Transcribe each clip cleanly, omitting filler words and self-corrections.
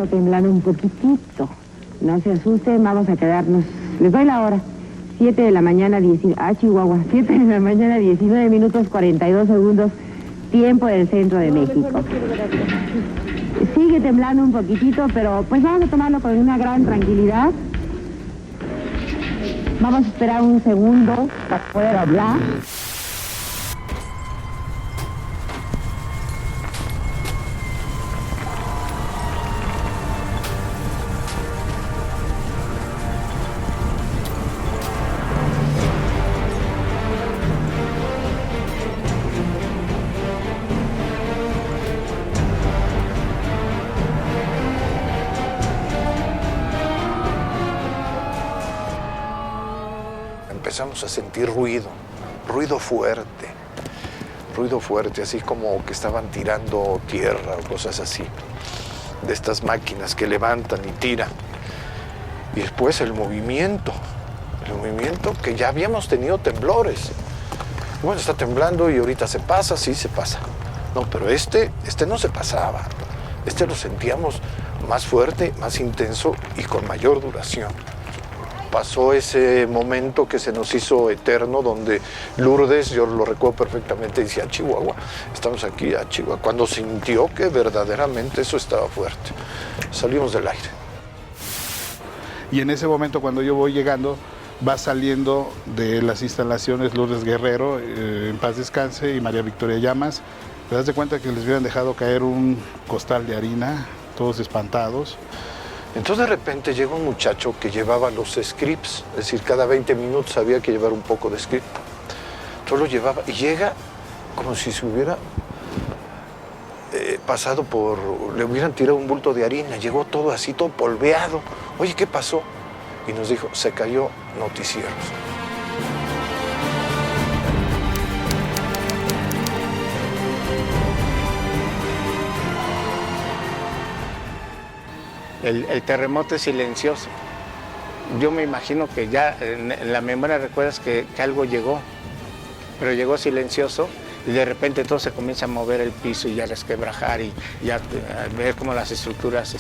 está temblando un poquitito. No se asusten, vamos a quedarnos. Les doy la hora. 7 de la mañana, Chihuahua. 7 de la mañana, 19 minutos, 42 segundos. Tiempo del centro de México. Sigue temblando un poquitito, pero pues vamos a tomarlo con una gran tranquilidad. Vamos a esperar un segundo para poder hablar. Empezamos a sentir ruido fuerte, así como que estaban tirando tierra o cosas así, de estas máquinas que levantan y tiran. Y después el movimiento que ya habíamos tenido temblores. Bueno, está temblando y ahorita se pasa, sí se pasa. No, pero este no se pasaba. Este lo sentíamos más fuerte, más intenso y con mayor duración. Pasó ese momento que se nos hizo eterno, donde Lourdes, yo lo recuerdo perfectamente, decía Chihuahua, estamos aquí a Chihuahua, cuando sintió que verdaderamente eso estaba fuerte. Salimos del aire. Y en ese momento, cuando yo voy llegando, va saliendo de las instalaciones Lourdes Guerrero, en paz descanse, y María Victoria Llamas. Te das de cuenta que les hubieran dejado caer un costal de harina, todos espantados. Entonces de repente llega un muchacho que llevaba los scripts, es decir, cada 20 minutos había que llevar un poco de script. Entonces lo llevaba y llega como si se hubiera le hubieran tirado un bulto de harina, llegó todo así, todo polveado. Oye, ¿qué pasó? Y nos dijo, se cayó Noticieros. El terremoto es silencioso. Yo me imagino que ya en la memoria recuerdas que algo llegó, pero llegó silencioso y de repente todo se comienza a mover el piso y a resquebrajar y a ver cómo las estructuras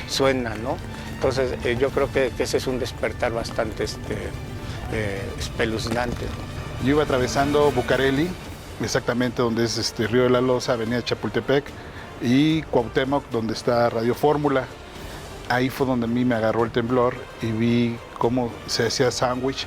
suenan, ¿no? Entonces yo creo que ese es un despertar bastante espeluznante, ¿no? Yo iba atravesando Bucareli, exactamente donde es Río de la Loza, Avenida Chapultepec, y Cuauhtémoc, donde está Radio Fórmula. Ahí fue donde a mí me agarró el temblor y vi cómo se hacía sándwich.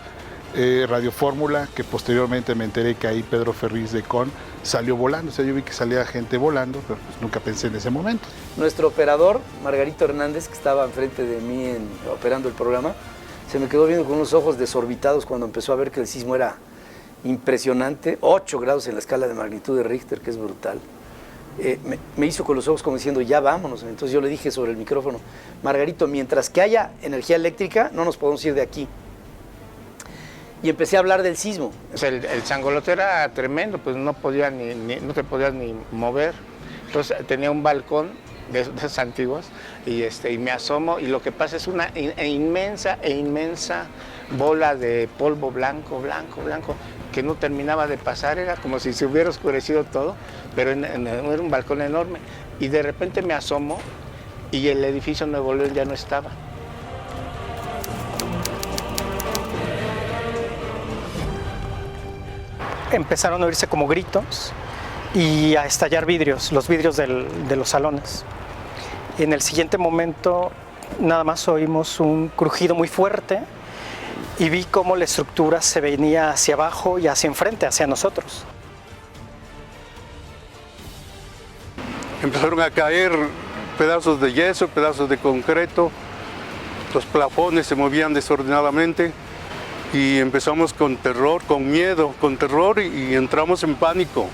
Radio Fórmula, que posteriormente me enteré que ahí Pedro Ferriz de Con salió volando. O sea, yo vi que salía gente volando, pero pues nunca pensé en ese momento. Nuestro operador, Margarito Hernández, que estaba enfrente de mí operando el programa, se me quedó viendo con unos ojos desorbitados cuando empezó a ver que el sismo era impresionante. 8 grados en la escala de magnitud de Richter, que es brutal. Me hizo con los ojos como diciendo, ya vámonos. Entonces yo le dije sobre el micrófono, Margarito, mientras que haya energía eléctrica, no nos podemos ir de aquí. Y empecé a hablar del sismo. O sea, el sangolote era tremendo, pues no te podías ni mover. Entonces tenía un balcón de esas antiguas y me asomo y lo que pasa es una inmensa bola de polvo blanco, que no terminaba de pasar, era como si se hubiera oscurecido todo, pero era un balcón enorme. Y de repente me asomo y el edificio Nuevo León ya no estaba. Empezaron a oírse como gritos y a estallar vidrios, los vidrios de los salones. Y en el siguiente momento nada más oímos un crujido muy fuerte y vi cómo la estructura se venía hacia abajo y hacia enfrente, hacia nosotros. Empezaron a caer pedazos de yeso, pedazos de concreto, los plafones se movían desordenadamente y empezamos con terror, con miedo, con terror y entramos en pánico.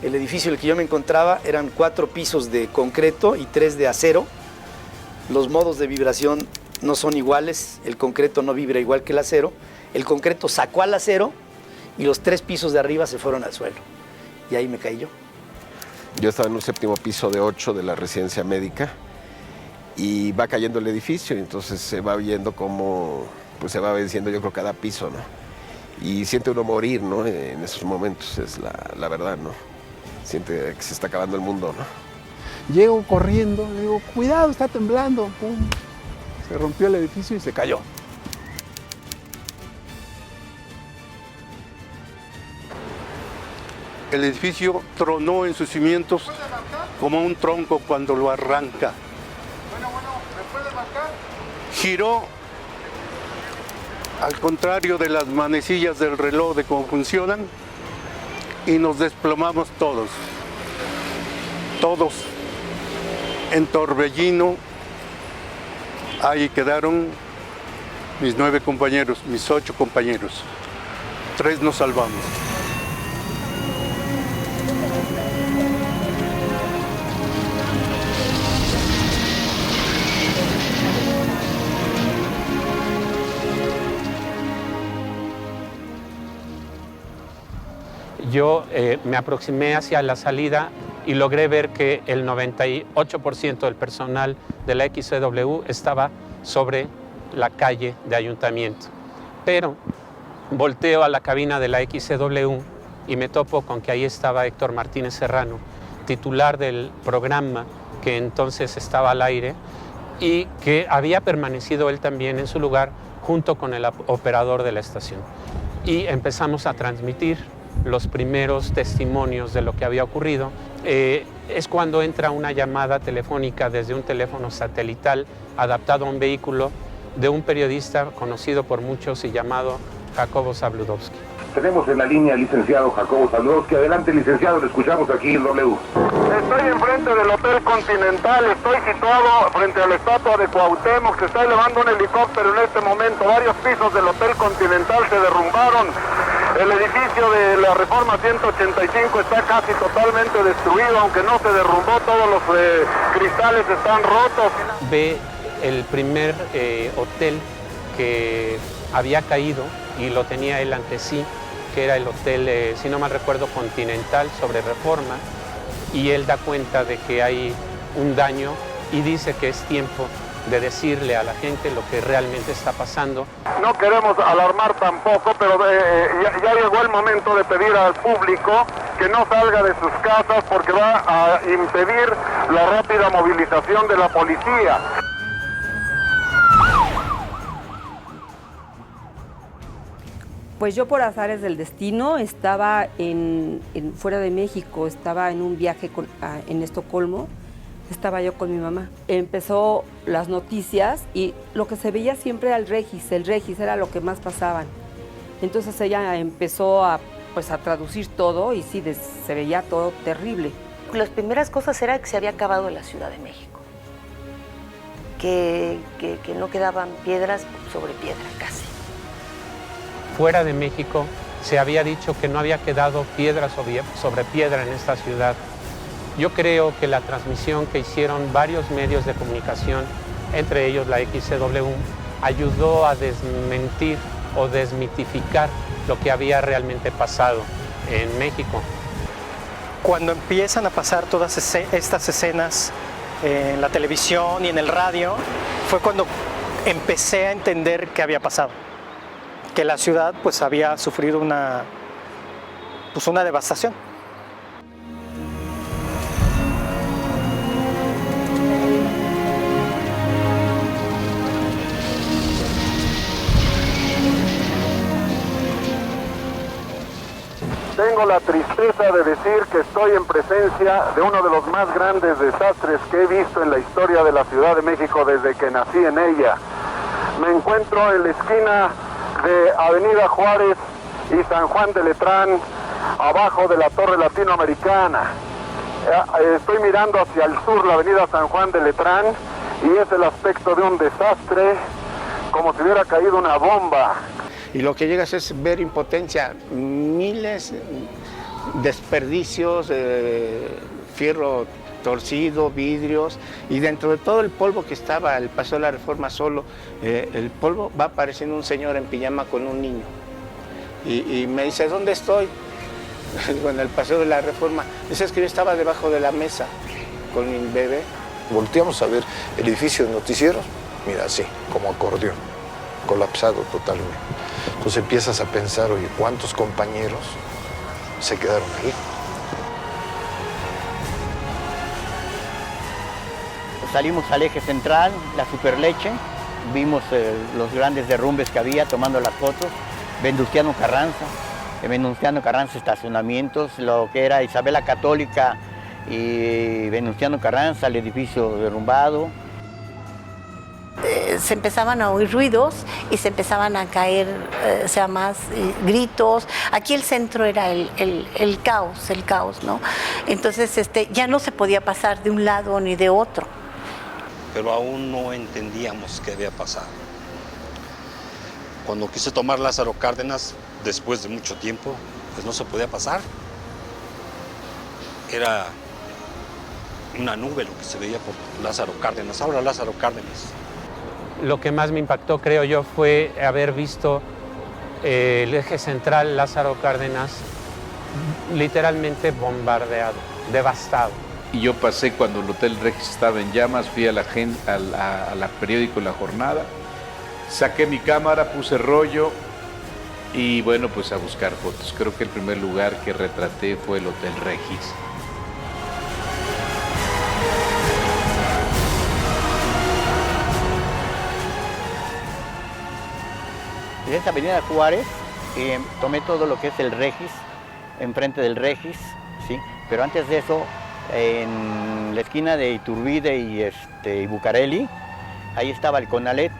El edificio en el que yo me encontraba eran 4 pisos de concreto y 3 de acero. Los modos de vibración no son iguales, el concreto no vibra igual que el acero. El concreto sacó al acero y los 3 pisos de arriba se fueron al suelo. Y ahí me caí yo. Yo estaba en un 7º piso de 8 de la residencia médica y va cayendo el edificio y entonces se va viendo cómo pues se va venciendo yo creo cada piso, ¿no? Y siente uno morir, ¿no? En esos momentos es la verdad, ¿no? Siente que se está acabando el mundo, ¿no? Llego corriendo, le digo, cuidado, está temblando. Pum. Se rompió el edificio y se cayó. El edificio tronó en sus cimientos como un tronco cuando lo arranca. Giró al contrario de las manecillas del reloj de cómo funcionan y nos desplomamos todos. Todos en torbellino. Ahí quedaron mis 9 compañeros, mis 8 compañeros. 3 nos salvamos. Yo me aproximé hacia la salida y logré ver que el 98% del personal de la XCW estaba sobre la calle de Ayuntamiento. Pero volteo a la cabina de la XCW y me topo con que ahí estaba Héctor Martínez Serrano, titular del programa que entonces estaba al aire y que había permanecido él también en su lugar junto con el operador de la estación. Y empezamos a transmitir los primeros testimonios de lo que había ocurrido. Es cuando entra una llamada telefónica desde un teléfono satelital adaptado a un vehículo de un periodista conocido por muchos y llamado Jacobo Zabludovsky. Tenemos en la línea al licenciado Jacobo Zabludovsky. Adelante, licenciado, lo escuchamos aquí en W. Estoy enfrente del Hotel Continental, estoy situado frente a la estatua de Cuauhtémoc. Se está elevando un helicóptero en este momento. Varios pisos del Hotel Continental se derrumbaron. El edificio de la Reforma 185 está casi totalmente destruido, aunque no se derrumbó, todos los cristales están rotos. Ve el primer hotel que había caído y lo tenía él ante sí, que era el hotel, si no mal recuerdo, Continental sobre Reforma, y él da cuenta de que hay un daño y dice que es tiempo de decirle a la gente lo que realmente está pasando. No queremos alarmar tampoco, pero ya llegó el momento de pedir al público que no salga de sus casas porque va a impedir la rápida movilización de la policía. Pues yo por azares del destino estaba fuera de México, estaba en un viaje en Estocolmo. Estaba yo con mi mamá. Empezó las noticias y lo que se veía siempre era el Regis era lo que más pasaban. Entonces ella empezó a traducir todo y sí, se veía todo terrible. Las primeras cosas era que se había acabado la Ciudad de México, que no quedaban piedras sobre piedra casi. Fuera de México se había dicho que no había quedado piedra sobre piedra en esta ciudad. Yo creo que la transmisión que hicieron varios medios de comunicación, entre ellos la XCW, ayudó a desmentir o desmitificar lo que había realmente pasado en México. Cuando empiezan a pasar todas estas escenas en la televisión y en el radio, fue cuando empecé a entender qué había pasado. Que la ciudad había sufrido una devastación. Tengo la tristeza de decir que estoy en presencia de uno de los más grandes desastres que he visto en la historia de la Ciudad de México desde que nací en ella. Me encuentro en la esquina de Avenida Juárez y San Juan de Letrán, abajo de la Torre Latinoamericana. Estoy mirando hacia el sur la Avenida San Juan de Letrán y es el aspecto de un desastre, como si hubiera caído una bomba. Y lo que llegas es ver impotencia, miles de desperdicios, fierro torcido, vidrios, y dentro de todo el polvo que estaba el Paseo de la Reforma solo, el polvo, va apareciendo un señor en pijama con un niño. Y me dice, ¿dónde estoy? En el Paseo de la Reforma. Dice, es que yo estaba debajo de la mesa con mi bebé. Volteamos a ver el edificio de noticieros, mira, así, como acordeón, colapsado totalmente. Entonces empiezas a pensar, oye, ¿cuántos compañeros se quedaron ahí? Salimos al eje central, la Superleche, vimos los grandes derrumbes que había, tomando las fotos. Venustiano Carranza, estacionamientos, lo que era Isabela Católica y Venustiano Carranza, el edificio derrumbado. Se empezaban a oír ruidos y se empezaban a caer, más gritos. Aquí el centro era el caos, ¿no? Entonces ya no se podía pasar de un lado ni de otro. Pero aún no entendíamos qué había pasado. Cuando quise tomar Lázaro Cárdenas, después de mucho tiempo, pues no se podía pasar. Era una nube lo que se veía por Lázaro Cárdenas. Ahora Lázaro Cárdenas. Lo que más me impactó, creo yo, fue haber visto el eje central Lázaro Cárdenas literalmente bombardeado, devastado. Y yo pasé cuando el Hotel Regis estaba en llamas, fui a la periódico La Jornada, saqué mi cámara, puse rollo y bueno, pues a buscar fotos. Creo que el primer lugar que retraté fue el Hotel Regis. En esta avenida Juárez tomé todo lo que es el Regis, enfrente del Regis, ¿sí? Pero antes de eso, en la esquina de Iturbide y Bucareli, ahí estaba el Conalet.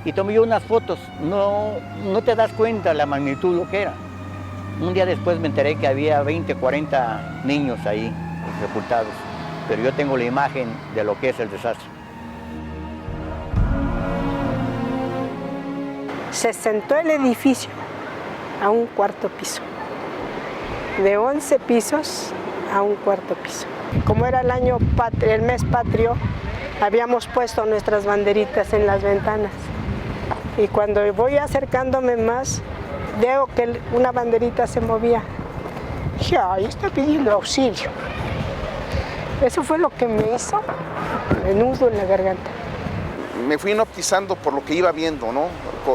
Y tomé yo unas fotos, no te das cuenta la magnitud lo que era. Un día después me enteré que había 20, 40 niños ahí sepultados, pero yo tengo la imagen de lo que es el desastre. Se sentó el edificio a un cuarto piso, de 11 pisos a un cuarto piso. Como era el mes patrio, habíamos puesto nuestras banderitas en las ventanas. Y cuando voy acercándome más, veo que una banderita se movía. Dije, ay, está pidiendo auxilio. Eso fue lo que me hizo el nudo en la garganta. Me fui hipnotizando por lo que iba viendo, ¿no?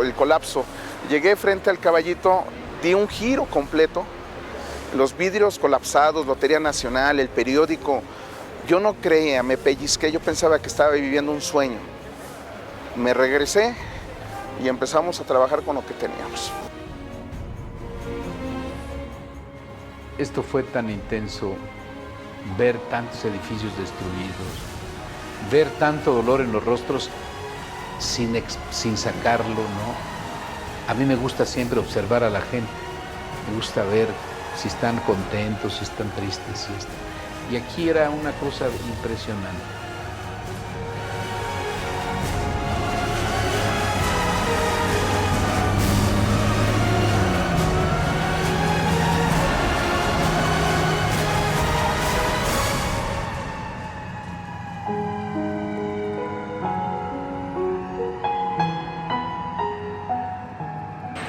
El colapso. Llegué frente al Caballito, di un giro completo. Los vidrios colapsados, Lotería Nacional, el periódico. Yo no creía, me pellizqué, yo pensaba que estaba viviendo un sueño. Me regresé y empezamos a trabajar con lo que teníamos. Esto fue tan intenso, ver tantos edificios destruidos, ver tanto dolor en los rostros sin sacarlo, ¿no? A mí me gusta siempre observar a la gente, me gusta ver si están contentos, si están tristes, y aquí era una cosa impresionante.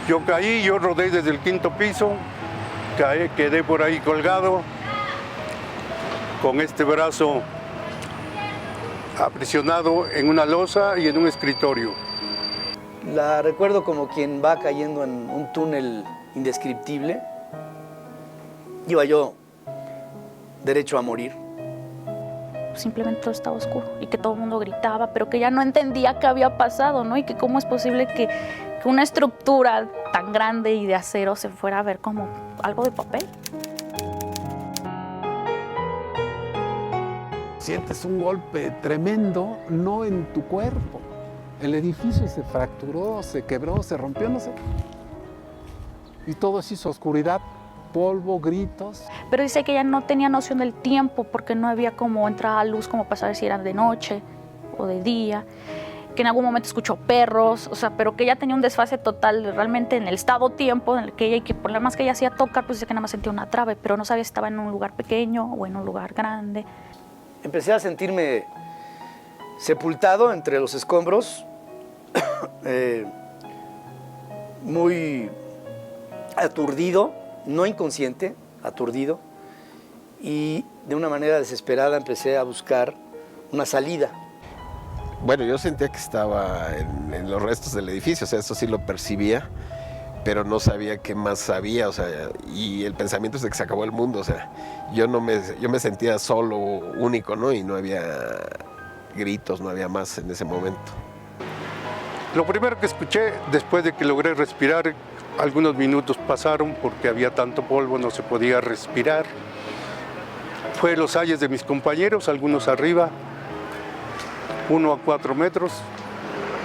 Yo caí, yo rodé desde el 5º piso, quedé por ahí colgado, con este brazo aprisionado en una losa y en un escritorio. La recuerdo como quien va cayendo en un túnel indescriptible. Iba yo derecho a morir. Simplemente todo estaba oscuro y que todo el mundo gritaba, pero que ya no entendía qué había pasado, ¿no? Y que cómo es posible que una estructura tan grande y de acero se fuera a ver como algo de papel. Sientes un golpe tremendo, no en tu cuerpo. El edificio se fracturó, se quebró, se rompió, no sé. Y todo se hizo oscuridad, polvo, gritos. Pero dice que ella no tenía noción del tiempo porque no había como entrada a luz como para saber si era de noche o de día. Que en algún momento escuchó perros, o sea, pero que ella tenía un desfase total realmente en el estado-tiempo en el que ella, y que por lo más que ella hacía tocar, pues dice que nada más sentía una trave, pero no sabía si estaba en un lugar pequeño o en un lugar grande. Empecé a sentirme sepultado entre los escombros, muy aturdido, no inconsciente, aturdido, y de una manera desesperada empecé a buscar una salida. Bueno, yo sentía que estaba en los restos del edificio, o sea, eso sí lo percibía, pero no sabía qué más había, o sea, y el pensamiento es de que se acabó el mundo, o sea, yo me sentía solo, único, ¿no? Y no había gritos, no había más en ese momento. Lo primero que escuché, después de que logré respirar, algunos minutos pasaron porque había tanto polvo, no se podía respirar. Fue los ayes de mis compañeros, algunos arriba, 1 a 4 metros,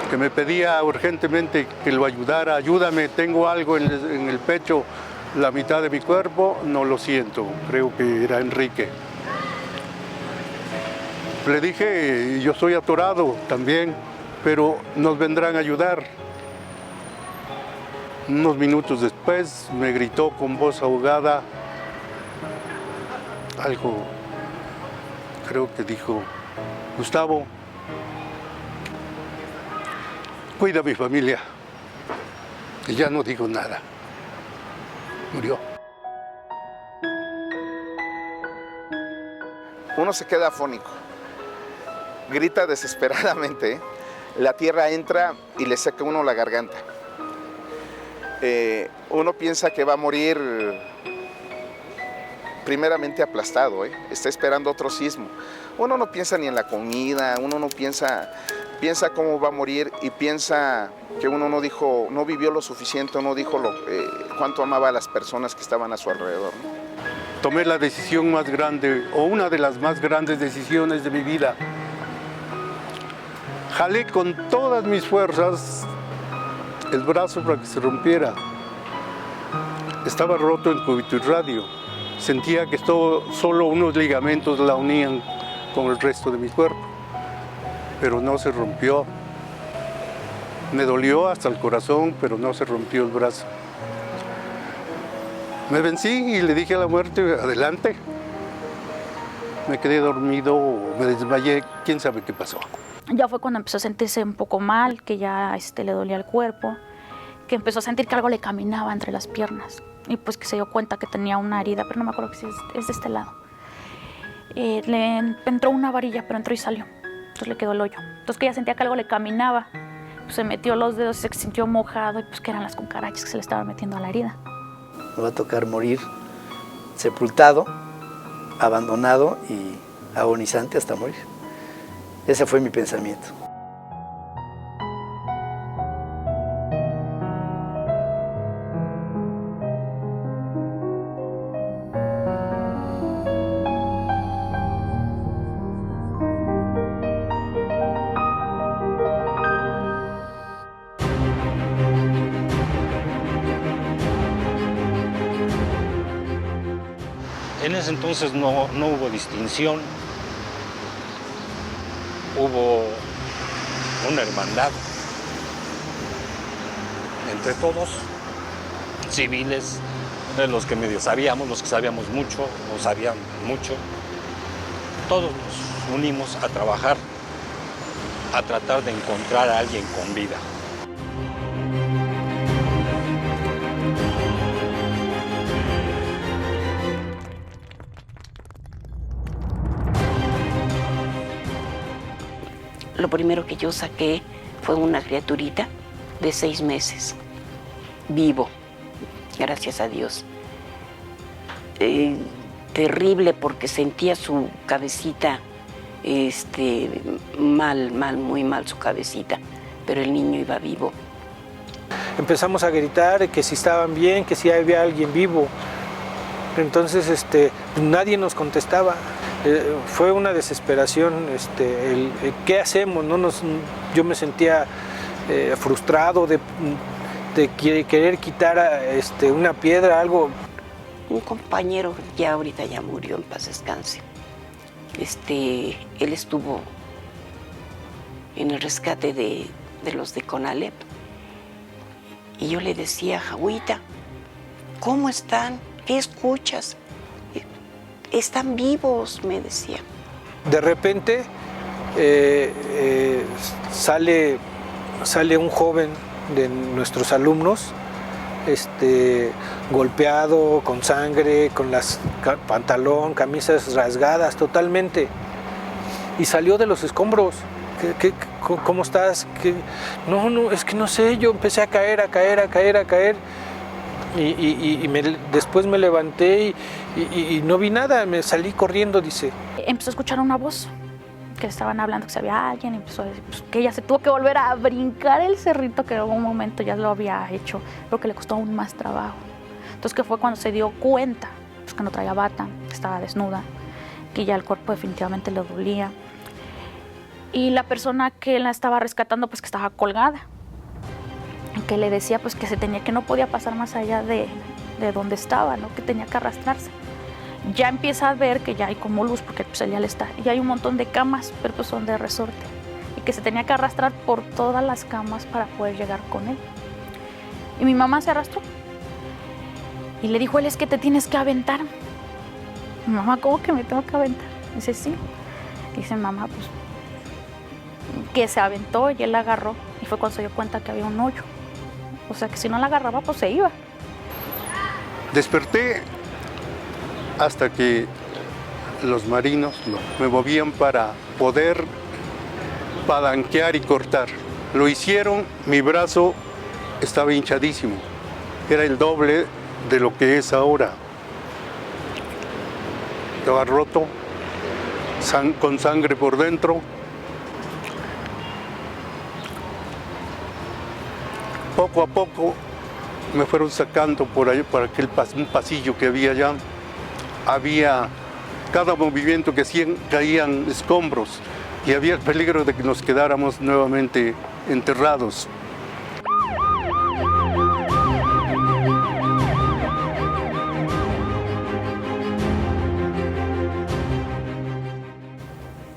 que me pedía urgentemente que lo ayudara. Ayúdame, tengo algo en el pecho, la mitad de mi cuerpo, no lo siento. Creo que era Enrique. Le dije, yo estoy atorado también, pero nos vendrán a ayudar. Unos minutos después me gritó con voz ahogada algo, creo que dijo: Gustavo, cuida a mi familia. Y ya no digo nada. Murió. Uno se queda afónico, grita desesperadamente, la tierra entra y le seca a uno la garganta. Uno piensa que va a morir primeramente aplastado, está esperando otro sismo. Uno no piensa ni en la comida, uno no piensa cómo va a morir y piensa que uno no vivió lo suficiente, no dijo cuánto amaba a las personas que estaban a su alrededor, ¿no? Tomé la decisión más grande, o una de las más grandes decisiones de mi vida. Jalé con todas mis fuerzas el brazo para que se rompiera. Estaba roto en cúbito y radio. Sentía que solo unos ligamentos la unían con el resto de mi cuerpo, pero no se rompió. Me dolió hasta el corazón, pero no se rompió el brazo. Me vencí y le dije a la muerte, adelante. Me quedé dormido, me desmayé, quién sabe qué pasó. Ya fue cuando empezó a sentirse un poco mal, que ya le dolía el cuerpo, que empezó a sentir que algo le caminaba entre las piernas. Y pues que se dio cuenta que tenía una herida, pero no me acuerdo si es de este lado. Le entró una varilla, pero entró y salió. Entonces le quedó el hoyo. Entonces que ya sentía que algo le caminaba. Pues se metió los dedos, se sintió mojado y pues que eran las cucarachas que se le estaban metiendo a la herida. Me va a tocar morir sepultado, abandonado y agonizante hasta morir. Ese fue mi pensamiento. En ese entonces no hubo distinción, hubo una hermandad entre todos, civiles, de los que medio sabíamos, los que sabíamos mucho, no sabían mucho. Todos nos unimos a trabajar, a tratar de encontrar a alguien con vida. Lo primero que yo saqué fue una criaturita de 6 meses, vivo, gracias a Dios. Terrible porque sentía su cabecita muy mal su cabecita, pero el niño iba vivo. Empezamos a gritar que si estaban bien, que si había alguien vivo. Entonces nadie nos contestaba. Fue una desesperación, ¿qué hacemos? Yo me sentía frustrado de querer quitar una piedra, algo. Un compañero ahorita ya murió, en paz descanse. Él estuvo en el rescate de los de Conalep. Y yo le decía, Jagüita, ¿cómo están? ¿Qué escuchas? Están vivos, me decía. De repente sale un joven de nuestros alumnos, golpeado, con sangre, con las pantalón, camisas rasgadas totalmente. Y salió de los escombros. ¿Cómo estás? No, es que no sé, yo empecé a caer. Después me levanté y no vi nada, me salí corriendo, dice. Empezó a escuchar una voz que estaban hablando que se había alguien, y empezó a decir pues, que ella se tuvo que volver a brincar el cerrito que en algún momento ya lo había hecho, pero que le costó aún más trabajo. Entonces que fue cuando se dio cuenta pues, que no traía bata, que estaba desnuda, que ya el cuerpo definitivamente le dolía. Y la persona que la estaba rescatando pues que estaba colgada, que le decía pues que no podía pasar más allá de donde estaba, ¿no? Que tenía que arrastrarse. Ya empieza a ver que ya hay como luz, porque pues ya le está, y hay un montón de camas, pero pues son de resorte, y que se tenía que arrastrar por todas las camas para poder llegar con él. Y mi mamá se arrastró y le dijo él, es que te tienes que aventar. Mi mamá, ¿cómo que me tengo que aventar? Dice, sí. Dice mamá, pues que se aventó y él la agarró, y fue cuando se dio cuenta que había un hoyo. O sea que si no la agarraba, pues se iba. Desperté hasta que los marinos me movían para poder palanquear y cortar. Lo hicieron, mi brazo estaba hinchadísimo. Era el doble de lo que es ahora. Estaba roto, con sangre por dentro. Poco a poco me fueron sacando por ahí, por aquel un pasillo que había allá. Había cada movimiento que hacían, caían escombros y había el peligro de que nos quedáramos nuevamente enterrados.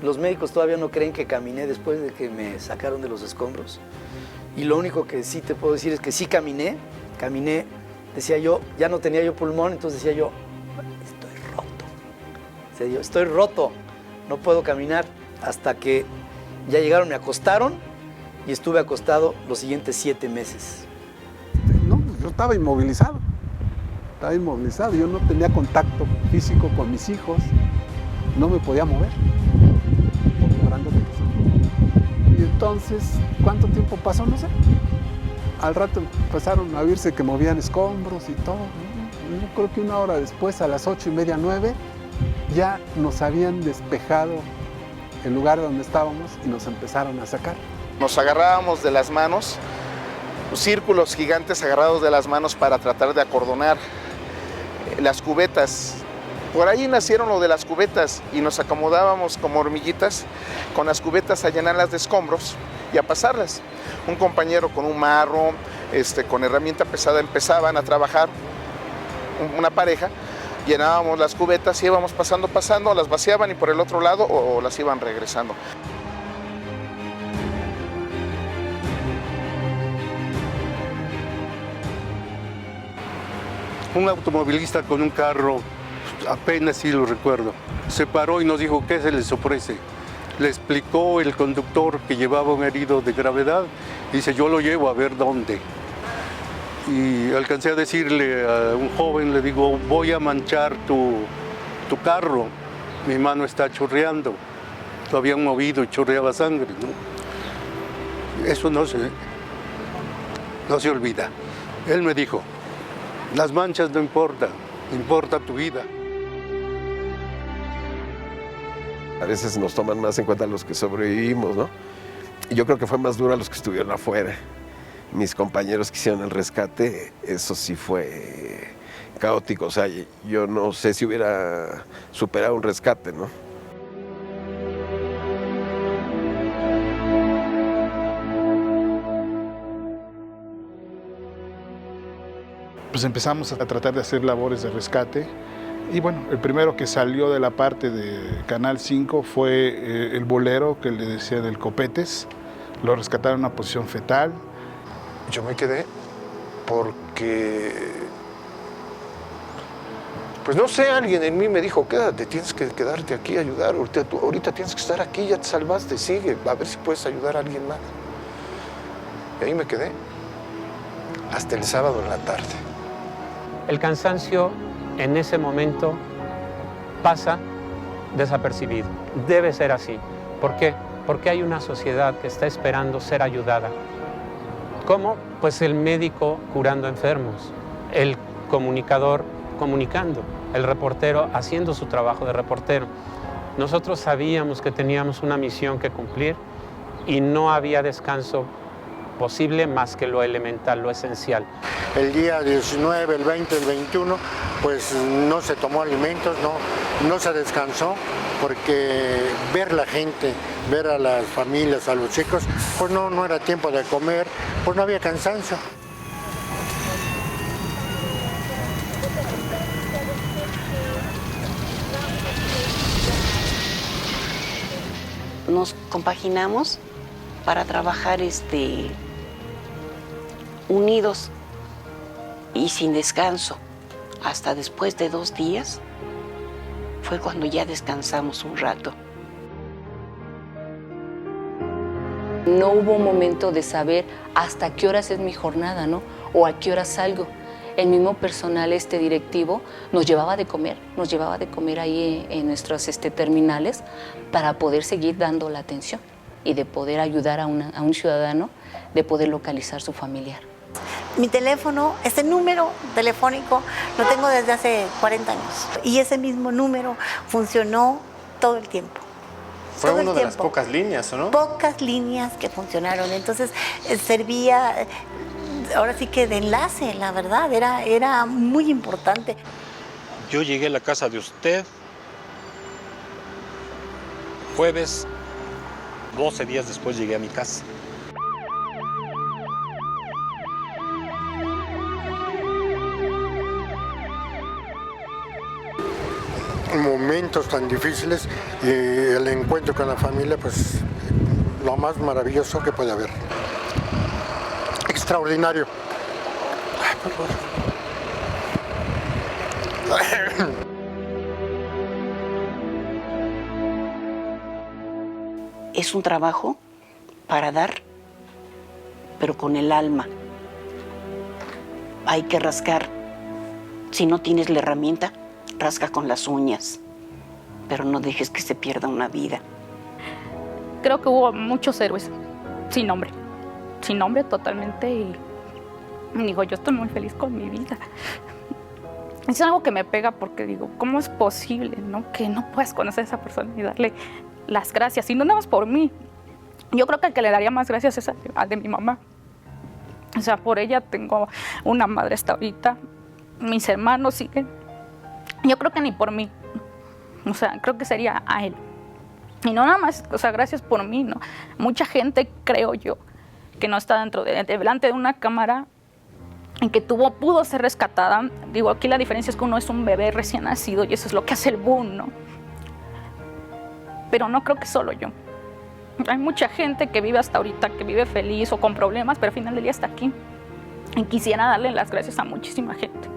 Los médicos todavía no creen que caminé después de que me sacaron de los escombros. Y lo único que sí te puedo decir es que sí caminé, decía yo, ya no tenía yo pulmón, entonces decía yo, estoy roto, no puedo caminar, hasta que ya llegaron, me acostaron y estuve acostado los siguientes 7 meses. No, yo estaba inmovilizado, yo no tenía contacto físico con mis hijos, no me podía mover, por lo grande que soy. Y entonces, ¿cuánto tiempo pasó? No sé. Al rato empezaron a oírse que movían escombros y todo. Yo creo que 1 hora después, a las 8:30, 9, ya nos habían despejado el lugar donde estábamos y nos empezaron a sacar. Nos agarrábamos de las manos, círculos gigantes agarrados de las manos para tratar de acordonar las cubetas. Por ahí nacieron lo de las cubetas y nos acomodábamos como hormiguitas con las cubetas a llenarlas de escombros y a pasarlas. Un compañero con un marro, con herramienta pesada, empezaban a trabajar, una pareja, llenábamos las cubetas y íbamos pasando, las vaciaban y por el otro lado o las iban regresando. Un automovilista con un carro, apenas sí lo recuerdo, se paró y nos dijo, ¿qué se les ofrece? Le explicó el conductor que llevaba un herido de gravedad, dice, yo lo llevo a ver dónde. Y alcancé a decirle a un joven, le digo, voy a manchar tu carro, mi mano está chorreando. Lo habían movido y chorreaba sangre, ¿no? Eso no se olvida. Él me dijo, las manchas no importan, importa tu vida. A veces nos toman más en cuenta los que sobrevivimos, ¿no? Y yo creo que fue más duro a los que estuvieron afuera. Mis compañeros que hicieron el rescate, eso sí fue caótico. O sea, yo no sé si hubiera superado un rescate, ¿no? Pues empezamos a tratar de hacer labores de rescate. Y bueno, el primero que salió de la parte de Canal 5 fue el bolero que le decía del Copetes. Lo rescataron en una posición fetal. Yo me quedé porque, pues no sé, alguien en mí me dijo, quédate, tienes que quedarte aquí a ayudar, ahorita tienes que estar aquí, ya te salvaste, sigue, a ver si puedes ayudar a alguien más. Y ahí me quedé, hasta el sábado en la tarde. El cansancio en ese momento pasa desapercibido. Debe ser así. ¿Por qué? Porque hay una sociedad que está esperando ser ayudada. ¿Cómo? Pues el médico curando enfermos, el comunicador comunicando, el reportero haciendo su trabajo de reportero. Nosotros sabíamos que teníamos una misión que cumplir y no había descanso posible más que lo elemental, lo esencial. El día 19, el 20, el 21, pues no se tomó alimentos, no se descansó, porque ver la gente, ver a las familias, a los chicos, pues no era tiempo de comer, pues no había cansancio. Nos compaginamos para trabajar unidos y sin descanso. Hasta después de 2 días fue cuando ya descansamos un rato. No hubo un momento de saber hasta qué horas es mi jornada, ¿no? O a qué horas salgo. El mismo personal directivo nos llevaba de comer ahí en nuestros terminales para poder seguir dando la atención y de poder ayudar a un ciudadano de poder localizar su familiar. Mi teléfono, ese número telefónico, lo tengo desde hace 40 años. Y ese mismo número funcionó todo el tiempo. Fue una de las pocas líneas, ¿o no? Pocas líneas que funcionaron. Entonces servía, ahora sí que de enlace, la verdad, era muy importante. Yo llegué a la casa de usted jueves, 12 días después llegué a mi casa. Momentos tan difíciles y el encuentro con la familia, pues lo más maravilloso que puede haber. Extraordinario. Ay, por favor. Es un trabajo para dar, pero con el alma. Hay que rascar. Si no tienes la herramienta, rasca con las uñas, pero no dejes que se pierda una vida. Creo que hubo muchos héroes sin nombre totalmente, y digo, yo estoy muy feliz con mi vida. Es algo que me pega porque digo, ¿cómo es posible, no? Que no puedas conocer a esa persona y darle las gracias, y no nada más por mí. Yo creo que el que le daría más gracias es al de mi mamá. O sea, por ella tengo una madre hasta ahorita, mis hermanos siguen. Yo creo que ni por mí, o sea, creo que sería a él. Y no nada más, o sea, gracias por mí, ¿no? Mucha gente, creo yo, que no está delante de una cámara, en que pudo ser rescatada. Digo, aquí la diferencia es que uno es un bebé recién nacido y eso es lo que hace el boom, ¿no? Pero no creo que solo yo. Hay mucha gente que vive hasta ahorita, que vive feliz o con problemas, pero al final del día está aquí. Y quisiera darle las gracias a muchísima gente.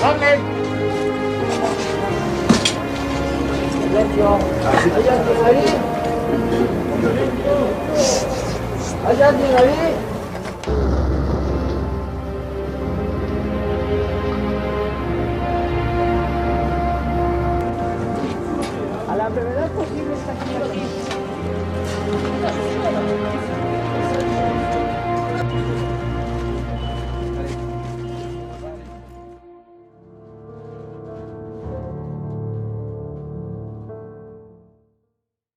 ¡Orden! ¡Silencio! ¿Hay alguien ahí? ¿Hay alguien ahí?